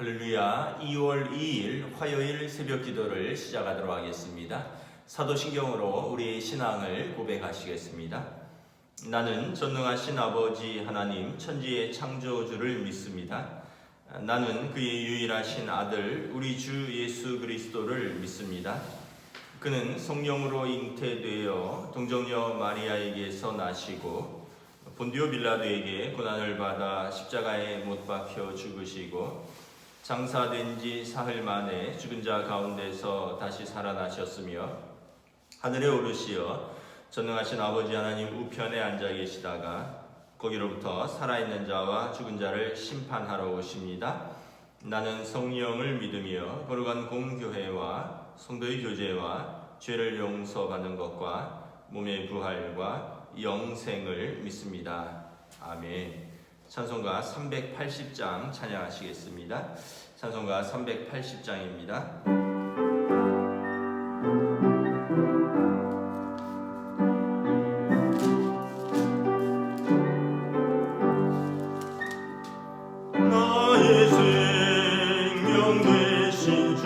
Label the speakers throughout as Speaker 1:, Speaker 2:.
Speaker 1: 할렐루야. 2월 2일 화요일 새벽 기도를 시작하도록 하겠습니다. 사도신경으로 우리의 신앙을 고백하시겠습니다. 나는 전능하신 아버지 하나님 천지의 창조주를 믿습니다. 나는 그의 유일하신 아들 우리 주 예수 그리스도를 믿습니다. 그는 성령으로 잉태되어 동정녀 마리아에게서 나시고 본디오 빌라도에게 고난을 받아 십자가에 못 박혀 죽으시고 장사된 지 사흘 만에 죽은 자 가운데서 다시 살아나셨으며 하늘에 오르시어 전능하신 아버지 하나님 우편에 앉아 계시다가 거기로부터 살아있는 자와 죽은 자를 심판하러 오십니다. 나는 성령을 믿으며 거룩한 공교회와 성도의 교제와 죄를 용서받는 것과 몸의 부활과 영생을 믿습니다. 아멘. 찬송가 380장 찬양하시겠습니다. 찬송가 380장입니다.
Speaker 2: 나의 생명 되신 주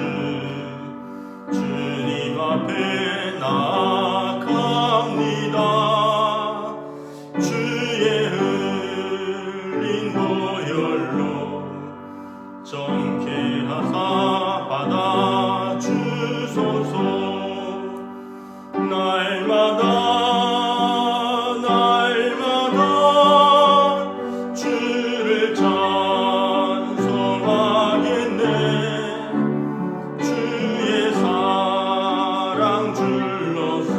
Speaker 2: 주님 앞에 나아갑니다. 주의 흘린 보혈로 정케 하사 받아 주소서. 날마다 주를 찬송하겠네. 주의 사랑 줄로서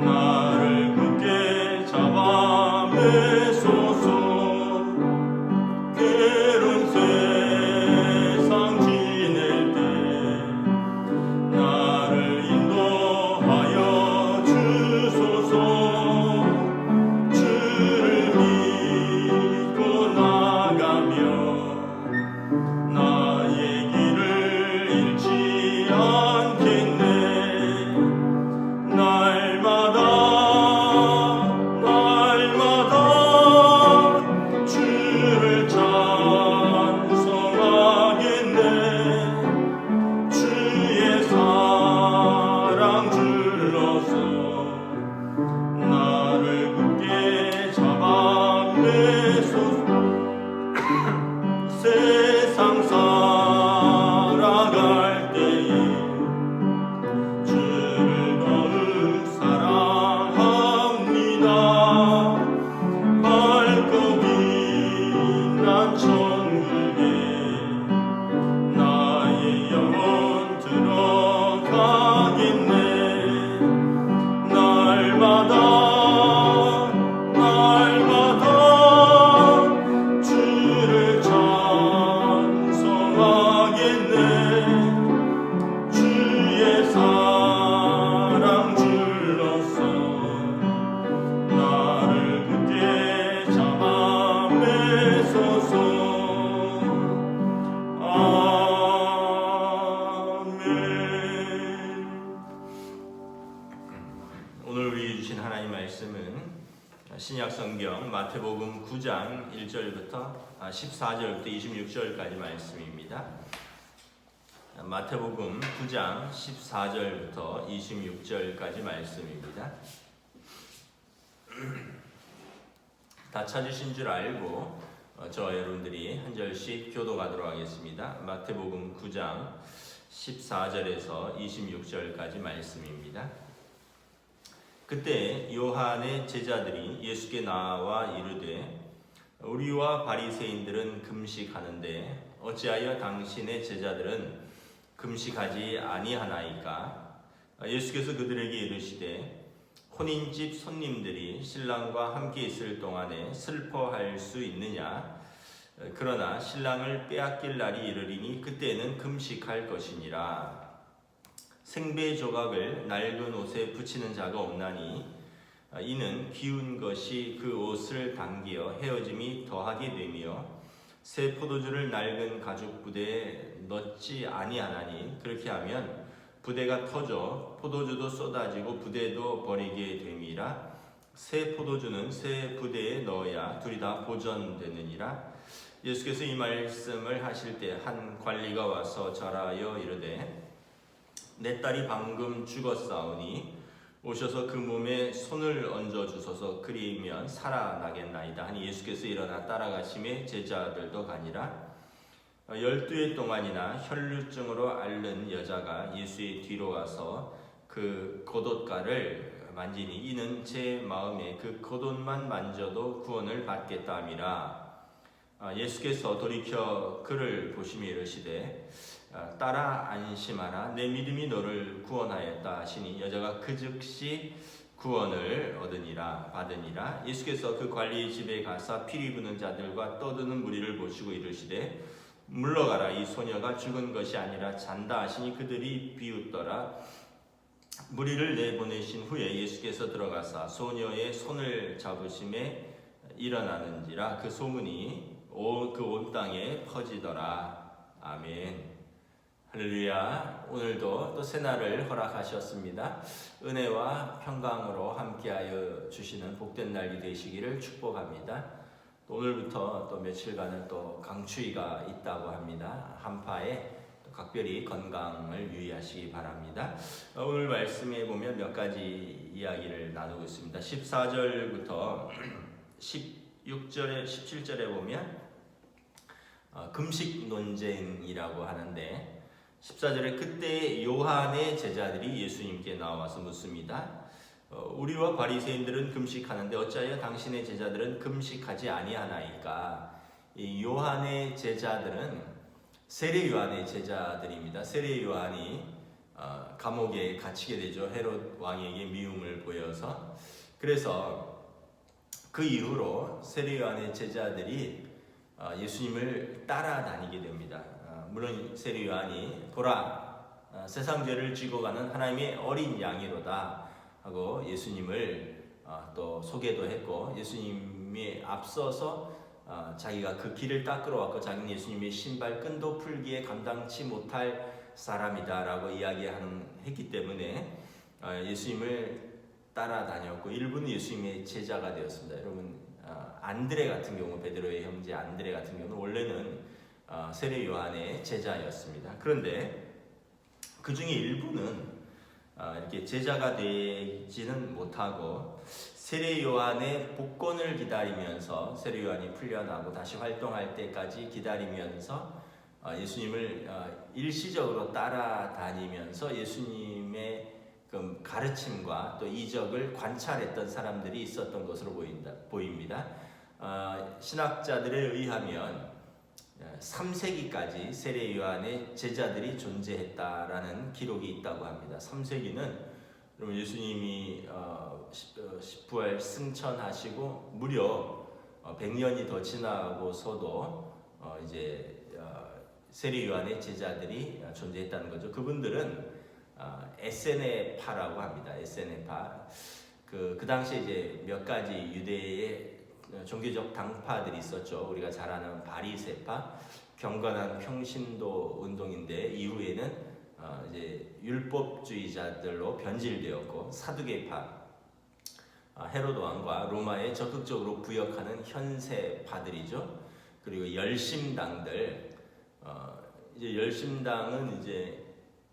Speaker 2: 나를 굳게 잡아 매소서. 괴로운 세상 지낼 때 나를 인도하여 주소서. 주를 믿고 나가며 나의 길을 잃지 않겠네. 날마다 주를 찬송하겠네. 주의 사랑 줄로서 나를 굳게 잡아 매소서. 세상 살아갈 때에 주를 더욱 사랑합니다. 밝고 빛난 천국에 나의 영혼 들어가겠네. 날마다 주를 찬송하겠네. 주의 사랑 줄로서 나를 굳게 잡아 매소서. 아멘.
Speaker 1: 오늘 우리 주신 하나님 말씀은 신약 성경 마태복음 9장 1절부터 14절부터 26절까지 말씀입니다. 마태복음 9장 14절부터 26절까지 말씀입니다. 다 찾으신 줄 알고 저 여러분들이 한 절씩 교독하도록 하겠습니다. 마태복음 9장 14절에서 26절까지 말씀입니다. 그때 요한의 제자들이 예수께 나와 이르되 우리와 바리새인들은 금식하는데 어찌하여 당신의 제자들은 금식하지 아니하나이까? 예수께서 그들에게 이르시되 혼인집 손님들이 신랑과 함께 있을 동안에 슬퍼할 수 있느냐? 그러나 신랑을 빼앗길 날이 이르리니 그때는 금식할 것이니라. 생배 조각을 낡은 옷에 붙이는 자가 없나니 이는 기운 것이 그 옷을 당기어 헤어짐이 더하게 되며 새 포도주를 낡은 가죽 부대에 넣지 아니하나니 그렇게 하면 부대가 터져 포도주도 쏟아지고 부대도 버리게 됨이라. 새 포도주는 새 부대에 넣어야 둘이 다 보존되느니라. 예수께서 이 말씀을 하실 때 한 관리가 와서 절하여 이르되 내 딸이 방금 죽었사오니 오셔서 그 몸에 손을 얹어 주소서. 그리면 살아나겠나이다 하니 예수께서 일어나 따라가심에 제자들도 가니라. 12해 동안이나 혈루증으로 앓는 여자가 예수의 뒤로 와서 그 겉옷가를 만지니 이는 제 마음에 그 겉옷만 만져도 구원을 받겠다 함이라. 예수께서 돌이켜 그를 보시며 이르시되 딸아 안심하라 내 믿음이 너를 구원하였다 하시니 여자가 그 즉시 구원을 받으니라. 예수께서 그 관리의 집에 가사 피리 부는 자들과 떠드는 무리를 보시고 이르시되 물러가라 이 소녀가 죽은 것이 아니라 잔다 하시니 그들이 비웃더라. 무리를 내보내신 후에 예수께서 들어가사 소녀의 손을 잡으심에 일어나는지라 그 소문이 그 온 땅에 퍼지더라. 아멘. 할렐루야. 오늘도 또 새날을 허락하셨습니다. 은혜와 평강으로 함께하여 주시는 복된 날이 되시기를 축복합니다. 또 오늘부터 또 며칠간은 또 강추위가 있다고 합니다. 한파에 또 각별히 건강을 유의하시기 바랍니다. 오늘 말씀에 보면 몇 가지 이야기를 나누고 있습니다. 14절부터 16절에 17절에 보면 금식 논쟁이라고 하는데 14절에 그때 요한의 제자들이 예수님께 나와서 묻습니다. 우리와 바리새인들은 금식하는데 어찌하여 당신의 제자들은 금식하지 아니하나이까? 이 요한의 제자들은 세례 요한의 제자들입니다. 세례 요한이 감옥에 갇히게 되죠. 헤롯 왕에게 미움을 보여서. 그래서 그 이후로 세례 요한의 제자들이 예수님을 따라다니게 됩니다. 물론 세례 요한이 보라 세상 죄를 지고 가는 하나님의 어린 양이로다 하고 예수님을 또 소개도 했고 예수님이 앞서서 자기가 그 길을 닦으러 왔고 자기는 예수님의 신발 끈도 풀기에 감당치 못할 사람이다 라고 했기 때문에 예수님을 따라다녔고 일부는 예수님의 제자가 되었습니다. 여러분 안드레 같은 경우 베드로의 형제 안드레 같은 경우는 원래는 세례 요한의 제자였습니다. 그런데 그 중에 일부는 이렇게 제자가 되지는 못하고 세례 요한의 복권을 기다리면서 세례 요한이 풀려나고 다시 활동할 때까지 기다리면서 예수님을 일시적으로 따라다니면서 예수님의 그 가르침과 또 이적을 관찰했던 사람들이 있었던 것으로 보입니다. 신학자들에 의하면 3세기까지 세례 요한의 제자들이 존재했다라는 기록이 있다고 합니다. 3세기는 여러분 예수님이 부활 승천하시고 무려 100년이 더 지나고서도 이제 세례 요한의 제자들이 존재했다는 거죠. 그분들은 에세네파라고 합니다. 에세네파. 그 당시에 이제 몇 가지 유대의 종교적 당파들이 있었죠. 우리가 잘 아는 바리새파, 경건한 평신도 운동인데 이후에는 이제 율법주의자들로 변질되었고 사두개파, 헤로드 왕과 로마에 적극적으로 부역하는 현세파들이죠. 그리고 열심당들, 이제 열심당은 이제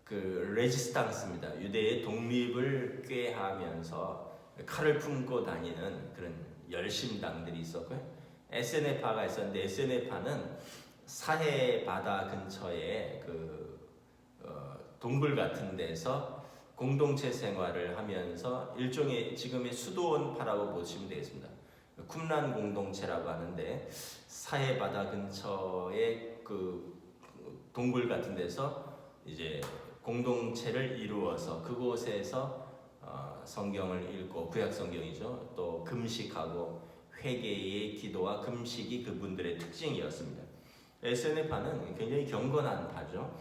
Speaker 1: 그 레지스탕스입니다. 유대의 독립을 꾀하면서 칼을 품고 다니는 그런 열심당들이 있었고요. 에세네파가 있었는데 에세네파는 사해 바다 근처에 동굴 같은 데서 공동체 생활을 하면서 일종의 지금의 수도원파라고 보시면 되겠습니다. 쿰란 공동체라고 하는데 사해 바다 근처에 그 동굴 같은 데서 이제 공동체를 이루어서 그곳에서 성경을 읽고 구약 성경이죠. 또 금식하고 회개의 기도와 금식이 그분들의 특징이었습니다. 에세네파는 굉장히 경건한 파죠.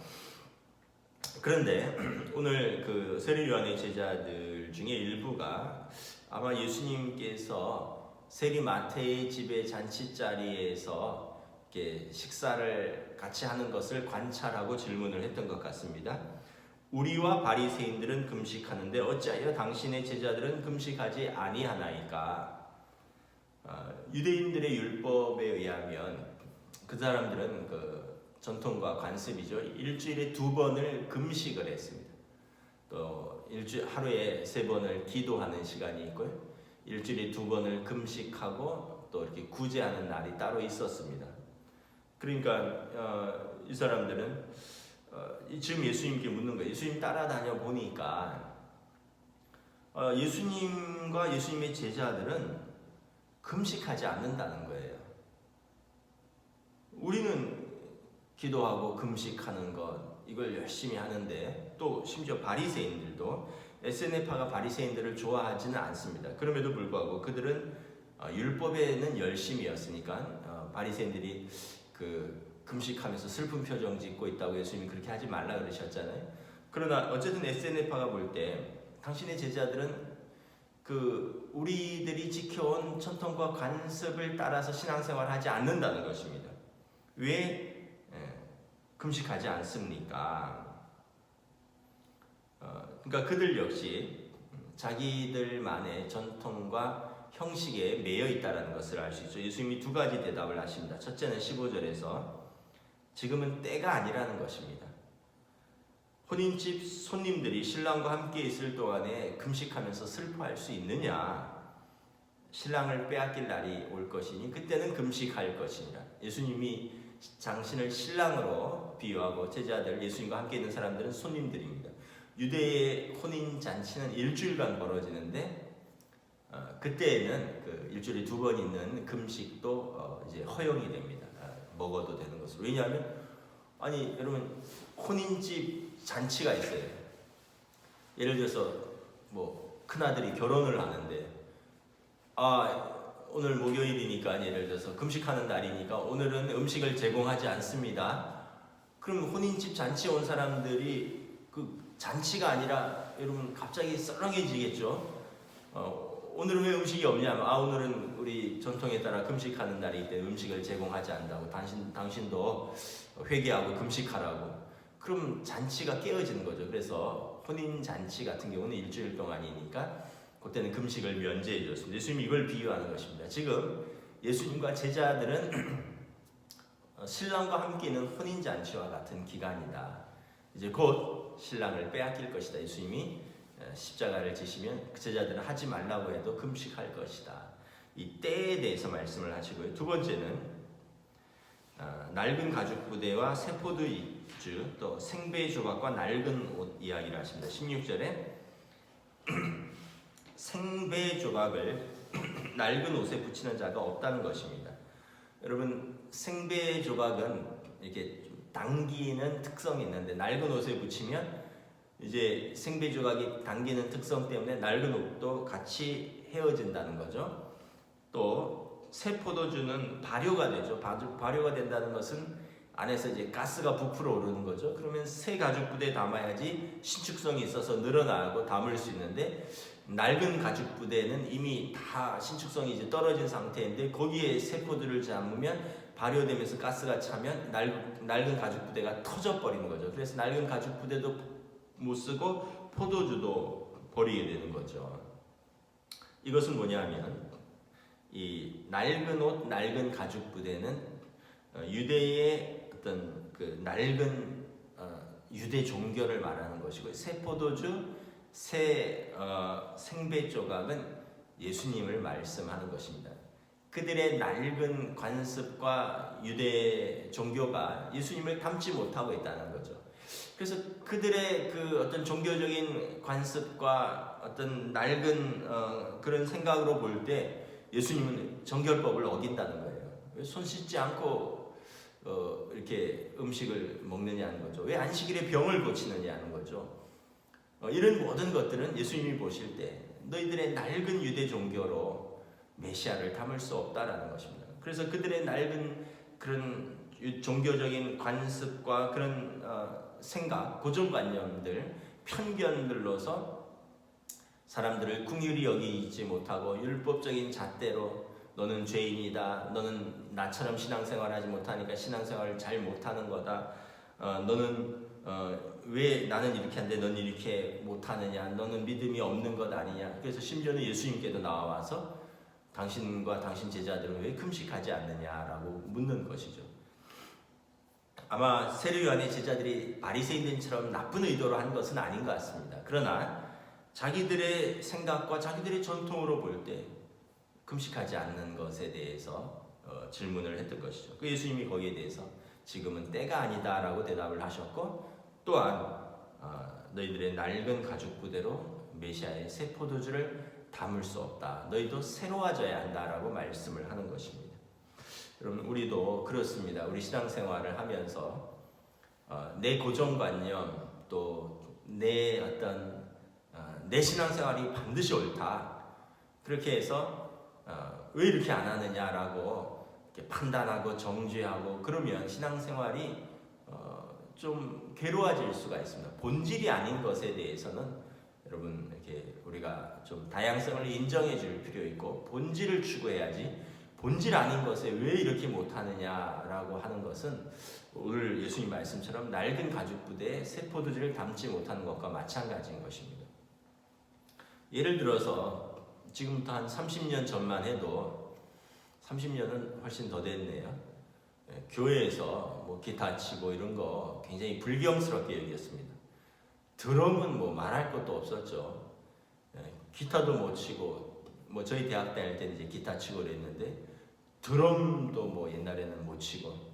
Speaker 1: 그런데 오늘 그 세례 요한의 제자들 중에 일부가 아마 예수님께서 세리 마태의 집의 잔치자리에서 이렇게 식사를 같이 하는 것을 관찰하고 질문을 했던 것 같습니다. 우리와 바리새인들은 금식하는데 어찌하여 당신의 제자들은 금식하지 아니하나이까? 유대인들의 율법에 의하면 그 사람들은 그 전통과 관습이죠. 일주일에 2번을 금식을 했습니다. 또 하루에 3번을 기도하는 시간이 있고요. 일주일에 2번을 금식하고 또 이렇게 구제하는 날이 따로 있었습니다. 그러니까 이 사람들은 지금 예수님께 묻는 거예요. 예수님 따라다녀 보니까 예수님과 예수님의 제자들은 금식하지 않는다는 거예요. 우리는 기도하고 금식하는 것 이걸 열심히 하는데 또 심지어 바리새인들도 에세네파가 바리새인들을 좋아하지는 않습니다. 그럼에도 불구하고 그들은 율법에는 열심이었으니까 바리새인들이 그 금식하면서 슬픈 표정 짓고 있다고 예수님이 그렇게 하지 말라 그러셨잖아요. 그러나 어쨌든 에세네파가 볼 때 당신의 제자들은 그 우리들이 지켜온 전통과 관습을 따라서 신앙생활을 하지 않는다는 것입니다. 왜 금식하지 않습니까? 그러니까 그들 역시 자기들만의 전통과 형식에 매여 있다는 것을 알 수 있죠. 예수님이 2가지 대답을 하십니다. 첫째는 15절에서 지금은 때가 아니라는 것입니다. 혼인집 손님들이 신랑과 함께 있을 동안에 금식하면서 슬퍼할 수 있느냐? 신랑을 빼앗길 날이 올 것이니 그때는 금식할 것이니라. 예수님이 당신을 신랑으로 비유하고 제자들, 예수님과 함께 있는 사람들은 손님들입니다. 유대의 혼인 잔치는 일주일간 벌어지는데 그때에는 그 일주일에 2번 있는 금식도 이제 허용이 됩니다. 먹어도 되는 것으로. 왜냐하면 아니 여러분 혼인집 잔치가 있어요. 예를 들어서 뭐 큰아들이 결혼을 하는데 오늘 목요일이니까 예를 들어서 금식하는 날이니까 오늘은 음식을 제공하지 않습니다. 그럼 혼인집 잔치에 온 사람들이 그 잔치가 아니라 여러분 갑자기 썰렁해지겠죠. 오늘은 왜 음식이 없냐? 오늘은 우리 전통에 따라 금식하는 날이기 때문에 음식을 제공하지 않는다고. 당신도 회개하고 금식하라고. 그럼 잔치가 깨어지는 거죠. 그래서 혼인 잔치 같은 경우는 일주일 동안이니까 그때는 금식을 면제해 줬습니다. 예수님이 이걸 비유하는 것입니다. 지금 예수님과 제자들은 신랑과 함께 있는 혼인 잔치와 같은 기간이다. 이제 곧 신랑을 빼앗길 것이다. 예수님이 십자가를 지시면 제자들은 하지 말라고 해도 금식할 것이다. 이 때에 대해서 말씀을 하시고요. 2번째는 낡은 가죽 부대와 세포도주 또 생배 조각과 낡은 옷 이야기를 하십니다. 16절에 생배 조각을 낡은 옷에 붙이는 자가 없다는 것입니다. 여러분 생배 조각은 이렇게 좀 당기는 특성이 있는데 낡은 옷에 붙이면 이제 생배 조각이 당기는 특성 때문에 낡은 옷도 같이 헤어진다는 거죠. 또 세포도주는 발효가 되죠. 발효가 된다는 것은 안에서 이제 가스가 부풀어 오르는 거죠. 그러면 새 가죽 부대에 담아야지 신축성이 있어서 늘어나고 담을 수 있는데 낡은 가죽 부대는 이미 다 신축성이 이제 떨어진 상태인데 거기에 세포들을 담으면 발효되면서 가스가 차면 낡은 가죽 부대가 터져 버리는 거죠. 그래서 낡은 가죽 부대도 못 쓰고 포도주도 버리게 되는 거죠. 이것은 뭐냐면 이 낡은 옷, 낡은 가죽 부대는 유대의 어떤 그 낡은 유대 종교를 말하는 것이고 새 포도주, 새 생배 조각은 예수님을 말씀하는 것입니다. 그들의 낡은 관습과 유대 종교가 예수님을 닮지 못하고 있다는 거죠. 그래서 그들의 그 어떤 종교적인 관습과 어떤 낡은 그런 생각으로 볼 때 예수님은 정결법을 어긴다는 거예요. 왜 손 씻지 않고 이렇게 음식을 먹느냐는 거죠. 왜 안식일에 병을 고치느냐는 거죠. 이런 모든 것들은 예수님이 보실 때 너희들의 낡은 유대 종교로 메시아를 담을 수 없다라는 것입니다. 그래서 그들의 낡은 그런 종교적인 관습과 그런 생각, 고정관념들, 편견들로서 사람들을 긍휼히 여기지 못하고 율법적인 잣대로 너는 죄인이다. 너는 나처럼 신앙생활하지 못하니까 신앙생활을 잘 못하는 거다. 너는 왜 나는 이렇게 하는데 넌 이렇게 못하느냐. 너는 믿음이 없는 것 아니냐. 그래서 심지어는 예수님께도 나와서 당신과 당신 제자들은 왜 금식하지 않느냐라고 묻는 것이죠. 아마 세례 요한의 제자들이 바리새인들처럼 나쁜 의도로 한 것은 아닌 것 같습니다. 그러나 자기들의 생각과 자기들의 전통으로 볼 때 금식하지 않는 것에 대해서 질문을 했던 것이죠. 그 예수님이 거기에 대해서 지금은 때가 아니다라고 대답을 하셨고, 또한 너희들의 낡은 가죽 부대로 메시아의 새 포도주를 담을 수 없다. 너희도 새로워져야 한다라고 말씀을 하는 것입니다. 여러분, 우리도 그렇습니다. 우리 신앙생활을 하면서 내 고정관념, 또 내 어떤 내 신앙생활이 반드시 옳다, 그렇게 해서 왜 이렇게 안 하느냐라고 이렇게 판단하고 정죄하고 그러면 신앙생활이 좀 괴로워질 수가 있습니다. 본질이 아닌 것에 대해서는 여러분 이렇게 우리가 좀 다양성을 인정해 줄 필요 있고, 본질을 추구해야지 본질 아닌 것에 왜 이렇게 못하느냐라고 하는 것은 오늘 예수님 말씀처럼 낡은 가죽 부대에 새 포도주를 담지 못하는 것과 마찬가지인 것입니다. 예를 들어서 지금부터 한 30년 전만 해도, 30년은 훨씬 더 됐네요. 교회에서 뭐 기타 치고 이런 거 굉장히 불경스럽게 여겼습니다. 드럼은 뭐 말할 것도 없었죠. 기타도 못 치고, 뭐 저희 대학 다닐 때는 이제 기타 치고 그랬는데 드럼도 뭐 옛날에는 못 치고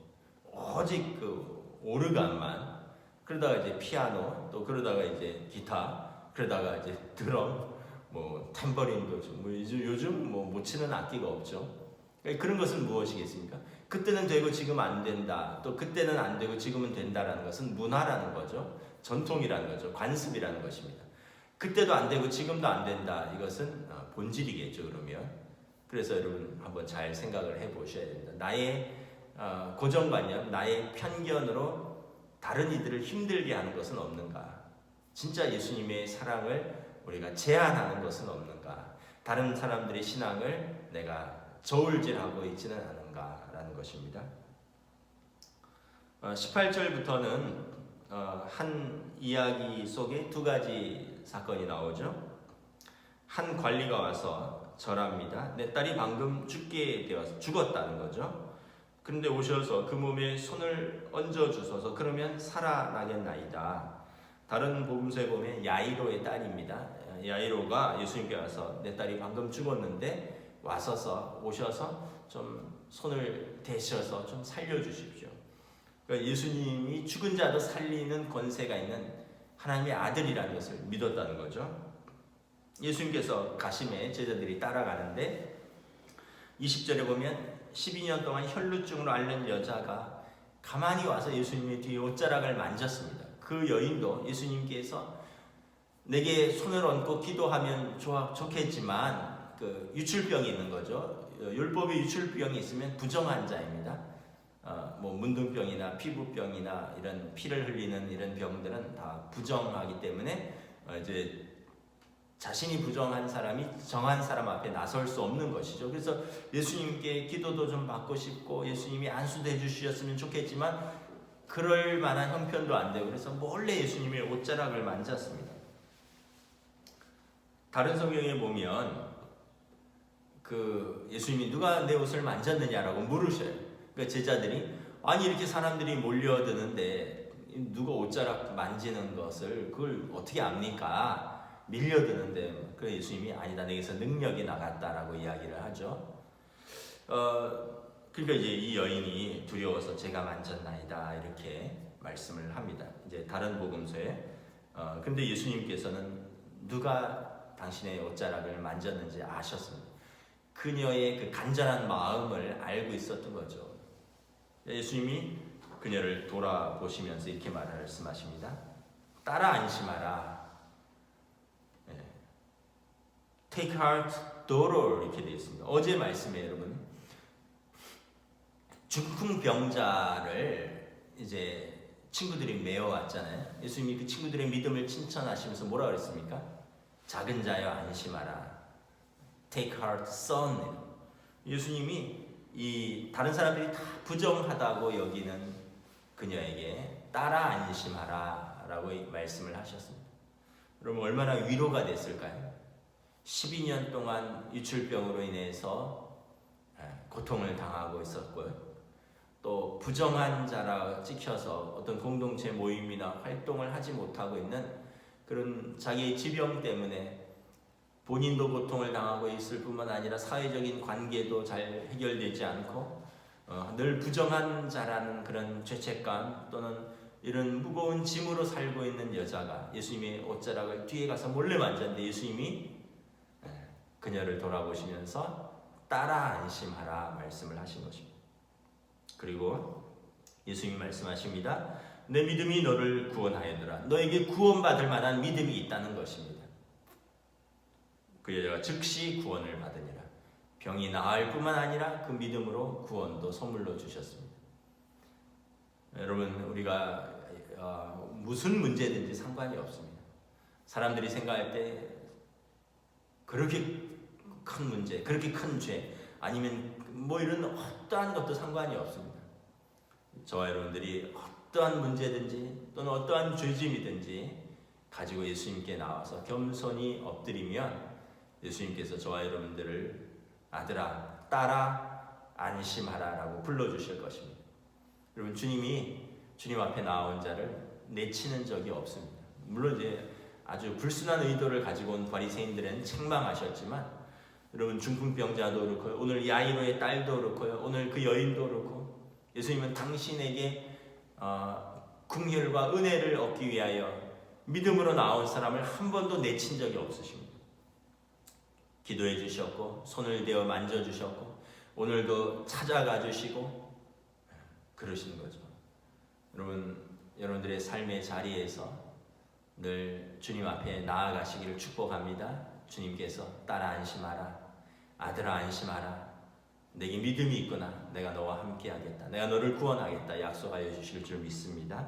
Speaker 1: 오직 그 오르간만, 그러다가 이제 피아노, 또 그러다가 이제 기타, 그러다가 이제 드럼, 뭐 탬버린도 좀, 뭐 요즘 뭐 못 치는 악기가 없죠. 그런 것은 무엇이겠습니까? 그때는 되고 지금 안 된다, 또 그때는 안 되고 지금은 된다라는 것은 문화라는 거죠. 전통이라는 거죠. 관습이라는 것입니다. 그때도 안 되고 지금도 안 된다, 이것은 본질이겠죠. 그러면 그래서 여러분 한번 잘 생각을 해보셔야 됩니다. 나의 고정관념, 나의 편견으로 다른 이들을 힘들게 하는 것은 없는가? 진짜 예수님의 사랑을 우리가 제한하는 것은 없는가? 다른 사람들의 신앙을 내가 저울질하고 있지는 않은가라는 것입니다. 18절부터는 한 이야기 속에 두 가지 사건이 나오죠. 한 관리가 와서 절합니다. 내 딸이 방금 죽었다는 거죠. 그런데 오셔서 그 몸에 손을 얹어 주소서, 그러면 살아나겠나이다. 다른 복음서에 보면 야이로의 딸입니다. 야이로가 예수님께 와서 내 딸이 방금 죽었는데 오셔서 좀 손을 대셔서 좀 살려주십시오. 그러니까 예수님이 죽은 자도 살리는 권세가 있는 하나님의 아들이라는 것을 믿었다는 거죠. 예수님께서 가심에 제자들이 따라가는데 20절에 보면 12년 동안 혈루증으로 앓는 여자가 가만히 와서 예수님의 뒤에 옷자락을 만졌습니다. 그 여인도 예수님께서 내게 손을 얹고 기도하면 좋겠지만 그 유출병이 있는 거죠. 율법에 유출병이 있으면 부정한 자입니다. 뭐 문둥병이나 피부병이나 이런 피를 흘리는 이런 병들은 다 부정하기 때문에 이제 자신이 부정한 사람이 정한 사람 앞에 나설 수 없는 것이죠. 그래서 예수님께 기도도 좀 받고 싶고 예수님이 안수도 해주셨으면 좋겠지만 그럴 만한 형편도 안 되고, 그래서 몰래 예수님의 옷자락을 만졌습니다. 다른 성경에 보면 그 예수님이 누가 내 옷을 만졌느냐라고 물으셔요. 그러니까 제자들이 아니 이렇게 사람들이 몰려드는데 누가 옷자락 만지는 것을 그걸 어떻게 압니까? 밀려드는데, 그 예수님이 아니다, 내게서 능력이 나갔다라고 이야기를 하죠. 그러니까 이제 이 여인이 두려워서 제가 만졌나이다 이렇게 말씀을 합니다. 이제 다른 복음서에 근데 예수님께서는 누가 당신의 옷자락을 만졌는지 아셨습니다. 그녀의 그 간절한 마음을 알고 있었던 거죠. 예수님이 그녀를 돌아보시면서 이렇게 말씀하십니다. 따라 안심하라. Take heart, daughter, 이렇게 되어 있습니다. 어제 말씀에 여러분 중풍병자를 이제 친구들이 메어왔잖아요. 예수님이 그 친구들의 믿음을 칭찬하시면서 뭐라 그랬습니까? 작은 자여 안심하라. Take heart, son. 예수님이 이 다른 사람들이 다 부정하다고 여기는 그녀에게 따라 안심하라 라고 말씀을 하셨습니다. 여러분 얼마나 위로가 됐을까요? 12년 동안 유출병으로 인해서 고통을 당하고 있었고요. 또 부정한 자라 찍혀서 어떤 공동체 모임이나 활동을 하지 못하고 있는 그런 자기의 지병 때문에 본인도 고통을 당하고 있을 뿐만 아니라 사회적인 관계도 잘 해결되지 않고 늘 부정한 자라는 그런 죄책감 또는 이런 무거운 짐으로 살고 있는 여자가 예수님의 옷자락을 뒤에 가서 몰래 만졌는데 예수님이 그녀를 돌아보시면서 따라 안심하라 말씀을 하신 것입니다. 그리고 예수님이 말씀하십니다. 내 믿음이 너를 구원하였노라. 너에게 구원받을 만한 믿음이 있다는 것입니다. 그 여자가 즉시 구원을 받으니라. 병이 나을 뿐만 아니라 그 믿음으로 구원도 선물로 주셨습니다. 여러분, 우리가 무슨 문제든지 상관이 없습니다. 사람들이 생각할 때 그렇게 큰 문제, 그렇게 큰 죄, 아니면 뭐 이런 어떠한 것도 상관이 없습니다. 저와 여러분들이 어떠한 문제든지 또는 어떠한 죄짐이든지 가지고 예수님께 나와서 겸손히 엎드리면 예수님께서 저와 여러분들을 아들아, 딸아, 안심하라 라고 불러주실 것입니다. 여러분, 주님이 주님 앞에 나온 자를 내치는 적이 없습니다. 물론 이제 아주 불순한 의도를 가지고 온 바리새인들은 책망하셨지만 여러분, 중풍병자도 그렇고요, 오늘 야이로의 딸도 그렇고요, 오늘 그 여인도 그렇고 예수님은 당신에게 긍휼과 은혜를 얻기 위하여 믿음으로 나온 사람을 한 번도 내친 적이 없으십니다. 기도해 주셨고 손을 대어 만져 주셨고 오늘도 찾아가 주시고 그러시는 거죠. 여러분들의 삶의 자리에서 늘 주님 앞에 나아가시기를 축복합니다. 주님께서 딸아 안심하라, 아들아 안심하라, 내게 믿음이 있구나, 내가 너와 함께 하겠다, 내가 너를 구원하겠다 약속하여 주실 줄 믿습니다.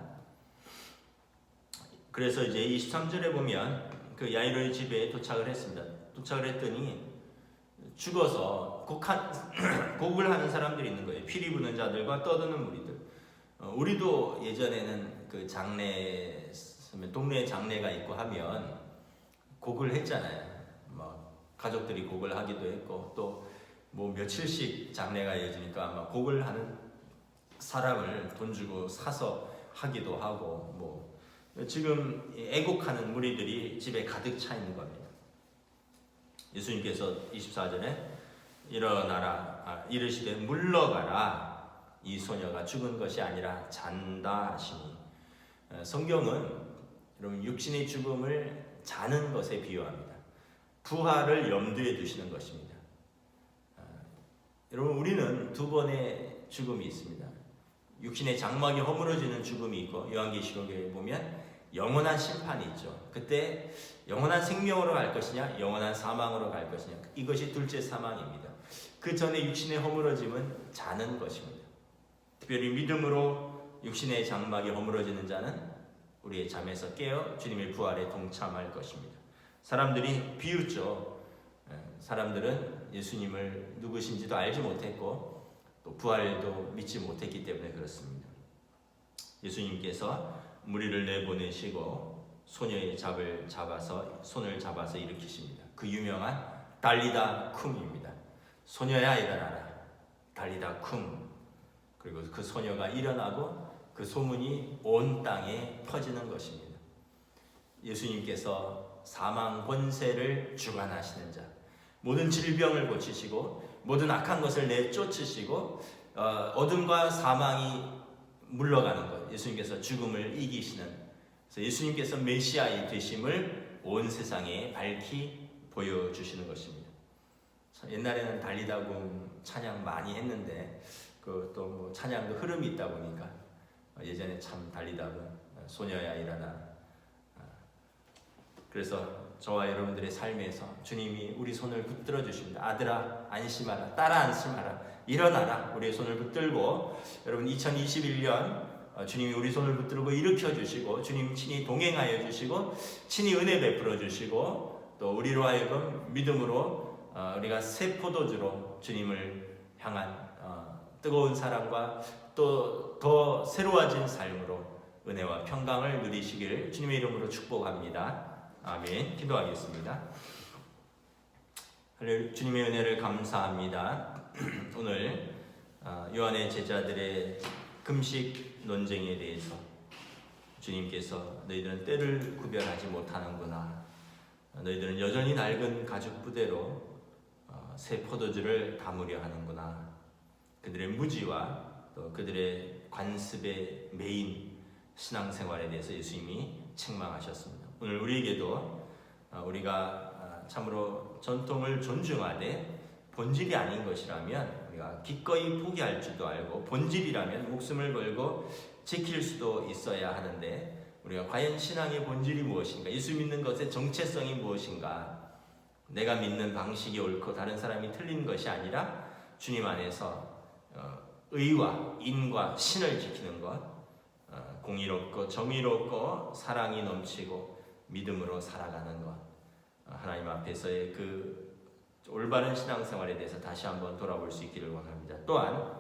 Speaker 1: 그래서 이제 23절에 보면 그 야이로의 집에 도착을 했습니다. 도착을 했더니 죽어서 곡을 하는 사람들이 있는 거예요. 피리 부는 자들과 떠드는 무리들. 우리도 예전에는 그 장례, 동네에 장례가 있고 하면 곡을 했잖아요. 뭐 가족들이 곡을 하기도 했고 또 뭐 며칠씩 장례가 이어지니까 아마 곡을 하는 사람을 돈 주고 사서 하기도 하고 뭐 지금 애곡하는 무리들이 집에 가득 차 있는 겁니다. 예수님께서 24절에 일어나라, 이르시되 물러가라, 이 소녀가 죽은 것이 아니라 잔다 하시니. 성경은 여러분 육신의 죽음을 자는 것에 비유합니다. 부활을 염두에 두시는 것입니다. 여러분, 우리는 두 번의 죽음이 있습니다. 육신의 장막이 허물어지는 죽음이 있고 요한계시록에 보면 영원한 심판이 있죠. 그때 영원한 생명으로 갈 것이냐 영원한 사망으로 갈 것이냐, 이것이 둘째 사망입니다. 그 전에 육신의 허물어짐은 자는 것입니다. 특별히 믿음으로 육신의 장막이 허물어지는 자는 우리의 잠에서 깨어 주님의 부활에 동참할 것입니다. 사람들이 비웃죠. 사람들은 예수님을 누구신지도 알지 못했고 또 부활도 믿지 못했기 때문에 그렇습니다. 예수님께서 무리를 내보내시고 소녀의 손을 잡아서 일으키십니다. 그 유명한 달리다 쿰입니다. 소녀야 일어나라, 달리다 쿰. 그리고 그 소녀가 일어나고 그 소문이 온 땅에 퍼지는 것입니다. 예수님께서 사망 권세를 주관하시는 자, 모든 질병을 고치시고 모든 악한 것을 내쫓으시고 어둠과 사망이 물러가는 것, 예수님께서 죽음을 이기시는, 그래서 예수님께서 메시아의 되심을 온 세상에 밝히 보여주시는 것입니다. 옛날에는 달리다군 찬양 많이 했는데 그 또 뭐 찬양도 흐름이 있다 보니까 예전에 참 달리다군 소녀야 일어나. 그래서 저와 여러분들의 삶에서 주님이 우리 손을 붙들어 주십니다. 아들아 안심하라, 딸아 안심하라, 일어나라. 우리의 손을 붙들고 여러분 2021년 주님이 우리 손을 붙들고 일으켜 주시고 주님 친히 동행하여 주시고 친히 은혜 베풀어 주시고 또 우리로 하여금 믿음으로 우리가 새 포도주로 주님을 향한 뜨거운 사랑과 또 더 새로워진 삶으로 은혜와 평강을 누리시기를 주님의 이름으로 축복합니다. 아멘. 기도하겠습니다. 주님의 은혜를 감사합니다. 오늘 요한의 제자들의 금식 논쟁에 대해서 주님께서 너희들은 때를 구별하지 못하는구나. 너희들은 여전히 낡은 가죽 부대로 새 포도주를 담으려 하는구나. 그들의 무지와 또 그들의 관습에 매인 신앙생활에 대해서 예수님이 책망하셨습니다. 오늘 우리에게도 우리가 참으로 전통을 존중하되 본질이 아닌 것이라면 우리가 기꺼이 포기할 줄도 알고, 본질이라면 목숨을 걸고 지킬 수도 있어야 하는데, 우리가 과연 신앙의 본질이 무엇인가, 예수 믿는 것의 정체성이 무엇인가, 내가 믿는 방식이 옳고 다른 사람이 틀린 것이 아니라 주님 안에서 의와 인과 신을 지키는 것, 공의롭고 정의롭고 사랑이 넘치고 믿음으로 살아가는 것, 하나님 앞에서의 그 올바른 신앙생활에 대해서 다시 한번 돌아볼 수 있기를 원합니다. 또한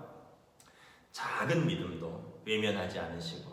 Speaker 1: 작은 믿음도 외면하지 않으시고,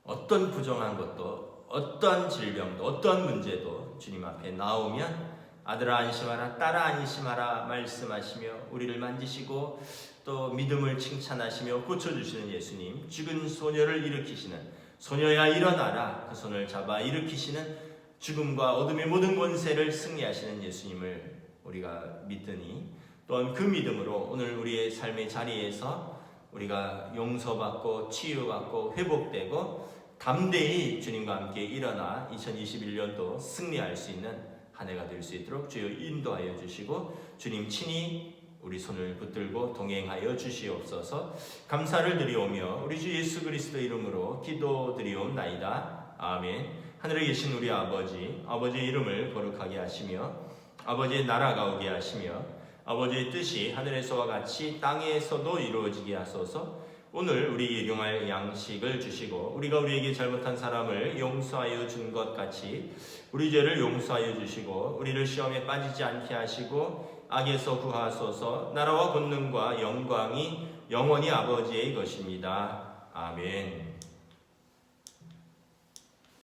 Speaker 1: 어떤 부정한 것도, 어떤 질병도, 어떤 문제도 주님 앞에 나오면 아들아 안심하라, 딸아 안심하라 말씀하시며 우리를 만지시고 또 믿음을 칭찬하시며 고쳐주시는 예수님, 죽은 소녀를 일으키시는, 소녀야 일어나라, 그 손을 잡아 일으키시는, 죽음과 어둠의 모든 권세를 승리하시는 예수님을 우리가 믿으니, 또한 그 믿음으로 오늘 우리의 삶의 자리에서 우리가 용서받고 치유받고 회복되고 담대히 주님과 함께 일어나 2021년도 승리할 수 있는 한 해가 될 수 있도록 주여 인도하여 주시고, 주님 친히 우리 손을 붙들고 동행하여 주시옵소서. 감사를 드리오며 우리 주 예수 그리스도 이름으로 기도드리옵나이다. 아멘. 하늘에 계신 우리 아버지의 이름을 거룩하게 하시며 아버지의 나라가 오게 하시며 아버지의 뜻이 하늘에서와 같이 땅에서도 이루어지게 하소서. 오늘 우리 일용할 양식을 주시고 우리가 우리에게 잘못한 사람을 용서하여 준 것 같이 우리 죄를 용서하여 주시고 우리를 시험에 빠지지 않게 하시고 악에서 구하소서. 나라와 권능과 영광이 영원히 아버지의 것입니다. 아멘.